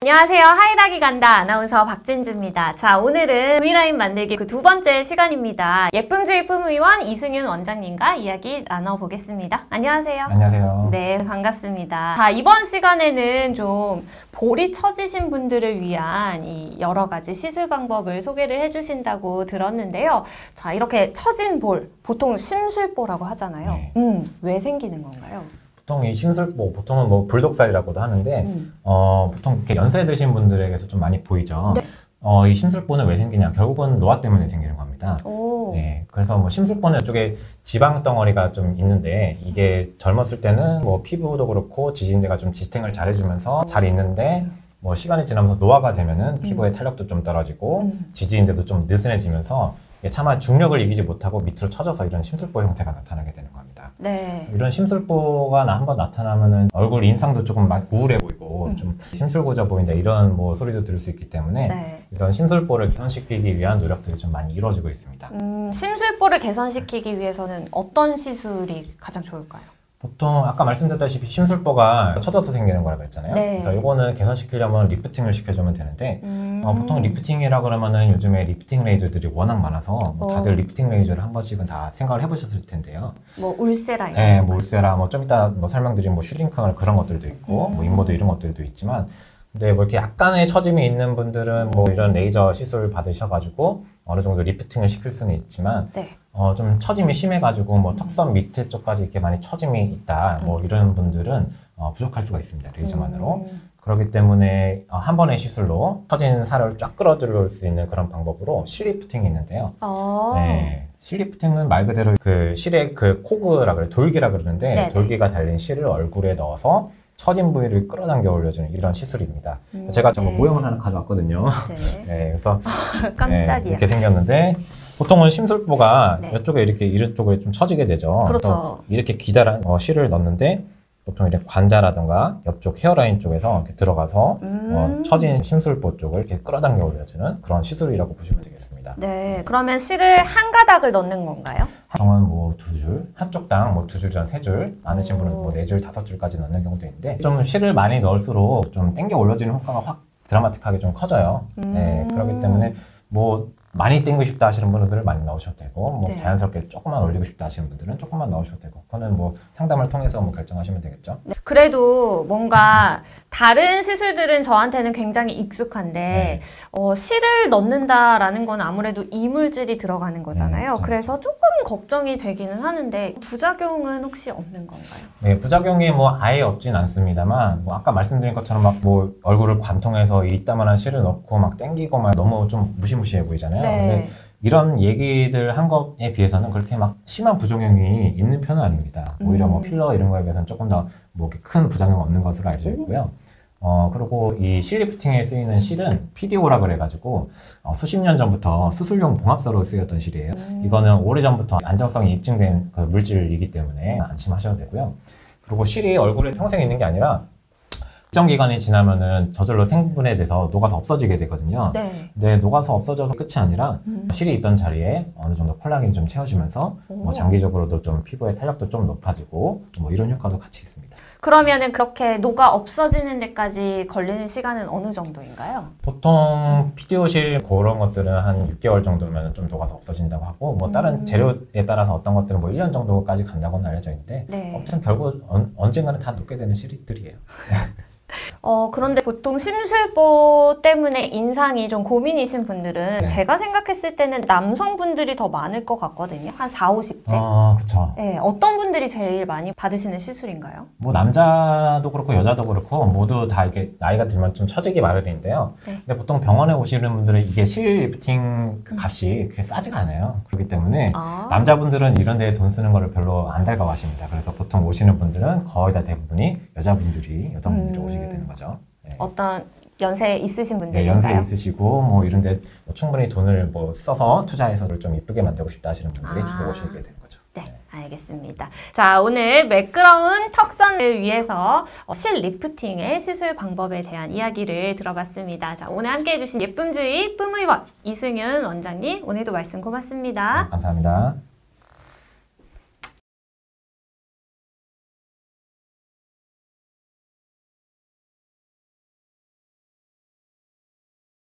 안녕하세요. 하이닥이 간다 아나운서 박진주입니다. 자, 오늘은 V라인 만들기 그 두 번째 시간입니다. 예쁨주의 품의원 이승윤 원장님과 이야기 나눠보겠습니다. 안녕하세요. 안녕하세요. 네, 반갑습니다. 자, 이번 시간에는 좀 볼이 처지신 분들을 위한 이 여러 가지 시술 방법을 소개를 해주신다고 들었는데요. 자, 이렇게 처진 볼, 보통 심술보라고 하잖아요. 네. 왜 생기는 건가요? 보통 이 심술보, 보통은 뭐 불독살이라고도 하는데, 보통 이렇게 연세 드신 분들에게서 좀 많이 보이죠. 네. 이 심술보는 왜 생기냐? 결국은 노화 때문에 생기는 겁니다. 오. 네, 그래서 뭐 심술보는 이쪽에 지방 덩어리가 좀 있는데, 이게 젊었을 때는 뭐 피부도 그렇고 지지인대가 좀 지탱을 잘해주면서 잘 있는데, 뭐 시간이 지나면서 노화가 되면은 피부의 탄력도 좀 떨어지고 지지인대도 좀 느슨해지면서 이게 차마 중력을 이기지 못하고 밑으로 처져서 이런 심술보 형태가 나타나게 되는 겁니다. 네. 이런 심술보가 한번 나타나면은 얼굴 인상도 조금 우울해 보이고 좀 심술고져 보인다 이런 뭐 소리도 들을 수 있기 때문에 네. 이런 심술보를 개선시키기 위한 노력들이 좀 많이 이루어지고 있습니다. 심술보를 개선시키기 위해서는 어떤 시술이 가장 좋을까요? 보통 아까 말씀드렸다시피 심술보가 처져서 생기는 거라고 했잖아요. 네. 그래서 이거는 개선시키려면 리프팅을 시켜주면 되는데 보통 리프팅이라 그러면은 요즘에 리프팅 레이저들이 워낙 많아서 뭐 다들 리프팅 레이저를 한 번씩은 다 생각을 해보셨을 텐데요. 뭐 울세라 이런 네, 뭐 울세라 뭐 좀 이따 뭐 설명드린 뭐 슈링크 그런 것들도 있고 뭐 인모드 이런 것들도 있지만 근데 뭐 이렇게 약간의 처짐이 있는 분들은 뭐 이런 레이저 시술 받으셔가지고 어느 정도 리프팅을 시킬 수는 있지만 네. 좀 처짐이 심해가지고 뭐 턱선 밑에 쪽까지 이렇게 많이 처짐이 있다 뭐 이런 분들은 부족할 수가 있습니다. 레이저만으로. 그렇기 때문에 한 번의 시술로 처진 살을 쫙 끌어들일 수 있는 그런 방법으로 실리프팅이 있는데요. 네, 실리프팅은 말 그대로 그 실의 그 코그라 그래 돌기라 그러는데 네네. 돌기가 달린 실을 얼굴에 넣어서 처진 부위를 끌어당겨 올려주는 이런 시술입니다. 제가 좀 모형을 하나 가져왔거든요. 네. 네, 그래서 깜짝이야. 네, 이렇게 생겼는데 보통은 심술보가 네. 이쪽에 이렇게 이런 쪽에 좀 처지게 되죠. 그렇죠. 그래서 이렇게 기다란 실을 넣는데 보통 이렇게 관자라든가 옆쪽 헤어라인 쪽에서 이렇게 들어가서 처진 심술보 쪽을 이렇게 끌어당겨 올려주는 그런 시술이라고 보시면 되겠습니다. 네. 그러면 실을 한 가닥을 넣는 건가요? 보통은 뭐 2줄, 한쪽당 뭐 2줄이나 3줄, 많으신 분은 뭐 4줄, 5줄까지 넣는 경우도 있는데 좀 실을 많이 넣을수록 좀 당겨 올려주는 효과가 확 드라마틱하게 좀 커져요. 네, 그렇기 때문에 뭐 많이 땡기고 싶다 하시는 분들은 많이 넣으셔도 되고 뭐 네. 자연스럽게 조금만 올리고 싶다 하시는 분들은 조금만 넣으셔도 되고 그거는 뭐 상담을 통해서 뭐 결정하시면 되겠죠. 네. 그래도 뭔가 다른 시술들은 저한테는 굉장히 익숙한데 실을 넣는다라는 건 아무래도 이물질이 들어가는 거잖아요. 그렇죠. 그래서 조금 걱정이 되기는 하는데 부작용은 혹시 없는 건가요? 네, 부작용이 뭐 아예 없진 않습니다만 뭐 아까 말씀드린 것처럼 막 뭐 얼굴을 관통해서 이따만한 실을 넣고 막 땡기고 막 너무 좀 무시무시해 보이잖아요. 네. 근데 이런 얘기들 한 것에 비해서는 그렇게 막 심한 부작용이 있는 편은 아닙니다. 오히려 뭐 필러 이런 거에 비해서는 조금 더 뭐 큰 부작용 없는 것으로 알려져 있고요. 그리고 이 실리프팅에 쓰이는 실은 PDO라 그래가지고 수십 년 전부터 수술용 봉합사로 쓰였던 실이에요. 이거는 오래전부터 안정성이 입증된 그 물질이기 때문에 안심하셔도 되고요. 그리고 실이 얼굴에 평생 있는 게 아니라 특정 기간이 지나면은 저절로 생분해돼서 녹아서 없어지게 되거든요. 네. 근데 녹아서 없어져서 끝이 아니라 실이 있던 자리에 어느 정도 콜라겐이 좀 채워지면서 뭐 장기적으로도 좀 피부의 탄력도 좀 높아지고 뭐 이런 효과도 같이 있습니다. 그러면은 그렇게 녹아 없어지는 데까지 걸리는 시간은 어느 정도인가요? 보통 PDO실 그런 것들은 한 6개월 정도면 좀 녹아서 없어진다고 하고 뭐 다른 재료에 따라서 어떤 것들은 뭐 1년 정도까지 간다고는 알려져 있는데 네. 아무튼 결국 언젠가는 다 녹게 되는 실들이에요. 그런데 보통 심술보 때문에 인상이 좀 고민이신 분들은 네. 제가 생각했을 때는 남성분들이 더 많을 것 같거든요. 한 40, 50대. 그쵸. 네, 어떤 분들이 제일 많이 받으시는 시술인가요? 뭐 남자도 그렇고 여자도 그렇고 모두 다 이렇게 나이가 들면 좀 처지기 마련인데요. 네. 근데 보통 병원에 오시는 분들은 이게 실 리프팅 그 값이 그렇게 싸지가 않아요. 그렇기 때문에 남자분들은 이런 데에 돈 쓰는 거를 별로 안 달가워하십니다. 그래서 보통 오시는 분들은 거의 다 대부분이 여자분들이 오시게 되는 거죠. 네. 어떤 연세 있으신 네, 분들인가요? 연세 있으시고 뭐 이런데 뭐 충분히 돈을 뭐 써서 투자해서 좀 이쁘게 만들고 싶다 하시는 분들이 주로 오시게 되는 거죠. 네, 알겠습니다. 자, 오늘 매끄러운 턱선을 위해서 실 리프팅의 시술 방법에 대한 이야기를 들어봤습니다. 자, 오늘 함께 해주신 예쁨주의 품의원 이승윤 원장님, 오늘도 말씀 고맙습니다. 네, 감사합니다.